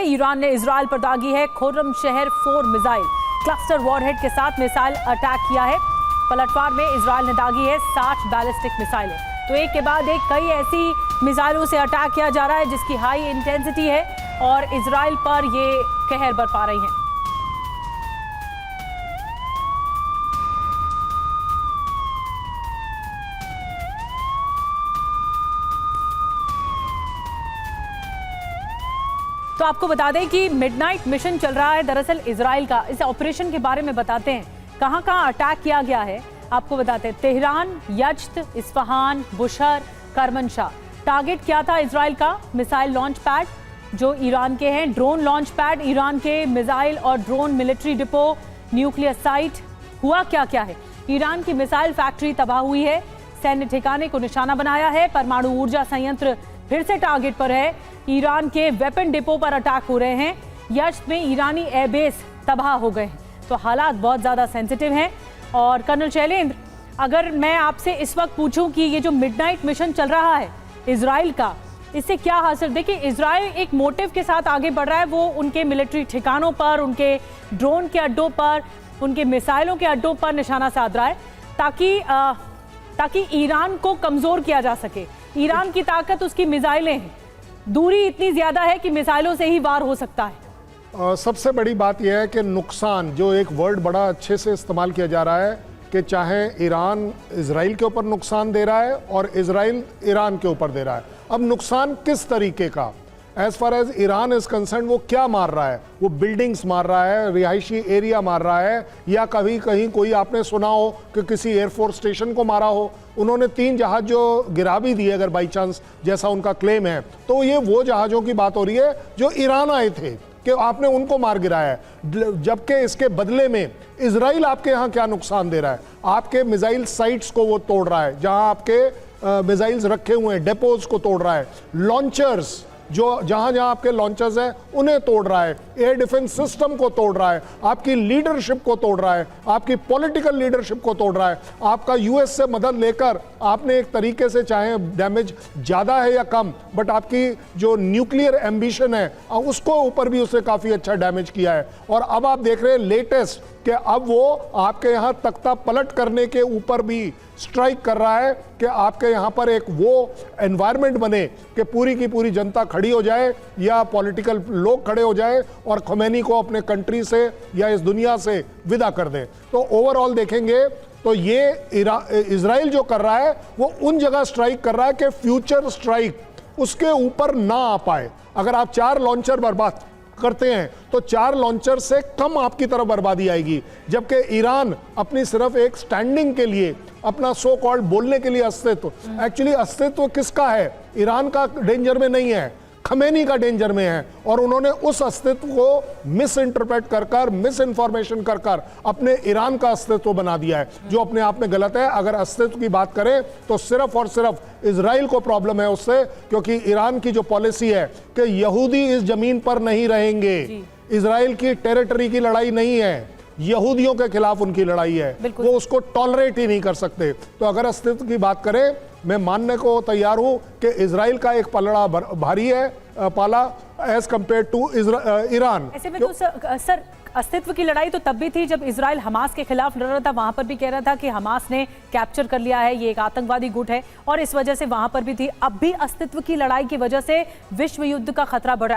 Iran ने Israel पर दागी है खुर्रम शहर 4 मिसाइल। क्लस्टर वॉरहेड के साथ मिसाइल अटैक किया है। पलटवार में इजराइल ने दागी है 60 बैलिस्टिक मिसाइलें। तो एक के बाद एक कई ऐसी मिसाइलों से अटैक किया जा रहा है जिसकी हाई इंटेंसिटी है और इजराइल पर ये कहर बरपा रही है। तो आपको बता दें कि मिडनाइट मिशन चल रहा है दरअसल इजराइल का। इस ऑपरेशन के बारे में बताते हैं, कहां कहां अटैक किया गया है आपको बताते हैं। Tehran, Yazd, Isfahan, Bushehr, Kermanshah. Target क्या था इजराइल का? मिसाइल लॉन्च पैड जो ईरान के हैं, ड्रोन लॉन्च पैड ईरान के, मिसाइल और drone military depot, nuclear site. हुआ क्या क्या है? ईरान की मिसाइल फैक्ट्री तबाह हुई है, सैन्य ठिकाने को निशाना बनाया है, परमाणु ऊर्जा संयंत्र फिर से टारगेट पर है, ईरान के वेपन डिपो पर अटैक हो रहे हैं, यज्द में ईरानी एयरबेस तबाह हो गए हैं। तो हालात बहुत ज़्यादा सेंसिटिव हैं। और कर्नल शैलेंद्र, अगर मैं आपसे इस वक्त पूछूं कि ये जो मिडनाइट मिशन चल रहा है इजराइल का, इससे क्या हासिल? देखिए, इजराइल एक मोटिव के साथ आगे बढ़ रहा है। वो उनके मिलिट्री ठिकानों पर, उनके ड्रोन के अड्डों पर, उनके मिसाइलों के अड्डों पर निशाना साध रहा है ताकि ईरान को कमज़ोर किया जा सके। ईरान की ताकत उसकी मिसाइलें हैं, दूरी इतनी ज्यादा है कि मिसाइलों से ही वार हो सकता है। सबसे बड़ी बात यह है कि नुकसान, जो एक वर्ड बड़ा अच्छे से इस्तेमाल किया जा रहा है कि चाहे ईरान इजराइल के ऊपर नुकसान दे रहा है और इजराइल ईरान के ऊपर दे रहा है। अब नुकसान किस तरीके का? As far as Iran is concerned, वो क्या मार रहा है? वो बिल्डिंग्स मार रहा है, रिहायशी एरिया मार रहा है, या कभी कहीं कोई आपने सुना हो कि किसी एयरफोर्स स्टेशन को मारा हो? उन्होंने 3 जहाज जो गिरा भी दिए अगर बाई चांस, जैसा उनका क्लेम है, तो ये वो जहाज़ों की बात हो रही है जो ईरान आए थे कि आपने उनको मार गिराया है। जबकि इसके बदले में इजराइल आपके यहाँ क्या नुकसान दे रहा है? आपके मिसाइल साइट्स को वो तोड़ रहा है, जहाँ आपके मिसाइल्स रखे हुए हैं, डेपोज को तोड़ रहा है, लॉन्चर्स जो जहां जहां आपके लॉन्चर्स हैं उन्हें तोड़ रहा है, एयर डिफेंस सिस्टम को तोड़ रहा है, आपकी लीडरशिप को तोड़ रहा है, आपकी पॉलिटिकल लीडरशिप को तोड़ रहा है। आपका यूएस से मदद लेकर आपने एक तरीके से, चाहे डैमेज ज़्यादा है या कम, बट आपकी जो न्यूक्लियर एम्बिशन है उसको ऊपर भी उसने काफ़ी अच्छा डैमेज किया है। और अब आप देख रहे हैं लेटेस्ट कि अब वो आपके यहाँ तख्ता पलट करने के ऊपर भी स्ट्राइक कर रहा है कि आपके यहाँ पर एक वो एनवायरनमेंट बने कि पूरी की पूरी जनता खड़ी हो जाए या पॉलिटिकल लोग खड़े हो जाए और खमैनी को अपने कंट्री से या इस दुनिया से विदा कर दें। तो ओवरऑल देखेंगे तो ये इजराइल जो कर रहा है वो उन जगह स्ट्राइक कर रहा है कि फ्यूचर स्ट्राइक उसके ऊपर ना आ पाए। अगर आप 4 लॉन्चर बर्बाद करते हैं तो 4 लॉन्चर से कम आपकी तरफ बर्बादी आएगी। जबकि ईरान अपनी सिर्फ एक स्टैंडिंग के लिए, अपना सो कॉल्ड बोलने के लिए अस्तित्व, एक्चुअली अस्तित्व किसका है? ईरान का डेंजर में नहीं है, खमैनी का डेंजर में है। और उन्होंने उस अस्तित्व को मिस इंटरप्रेट कर मिस इन्फॉर्मेशन कर अपने ईरान का अस्तित्व बना दिया है, जो अपने आप में गलत है। अगर अस्तित्व की बात करें तो सिर्फ और सिर्फ इजराइल को प्रॉब्लम है उससे, क्योंकि ईरान की जो पॉलिसी है कि यहूदी इस जमीन पर नहीं रहेंगे। इजराइल की टेरिटरी की लड़ाई नहीं है, यहूदियों के खिलाफ उनकी लड़ाई है, वो उसको टॉलरेट ही नहीं कर सकते। तो अगर अस्तित्व की बात करें, मैं मानने को तैयार हूं कि इजराइल का एक पलड़ा भारी है पाला एज कंपेयर टू ईरान। ऐसे में तो सर अस्तित्व की लड़ाई तो तब भी थी जब इजराइल हमास के खिलाफ लड़ रहा था। वहां पर भी कह रहा था कि हमास ने कैप्चर कर लिया है, ये एक आतंकवादी गुट है, और इस वजह से वहां पर भी थी। अब भी अस्तित्व की लड़ाई की वजह से विश्व युद्ध का खतरा बढ़ा।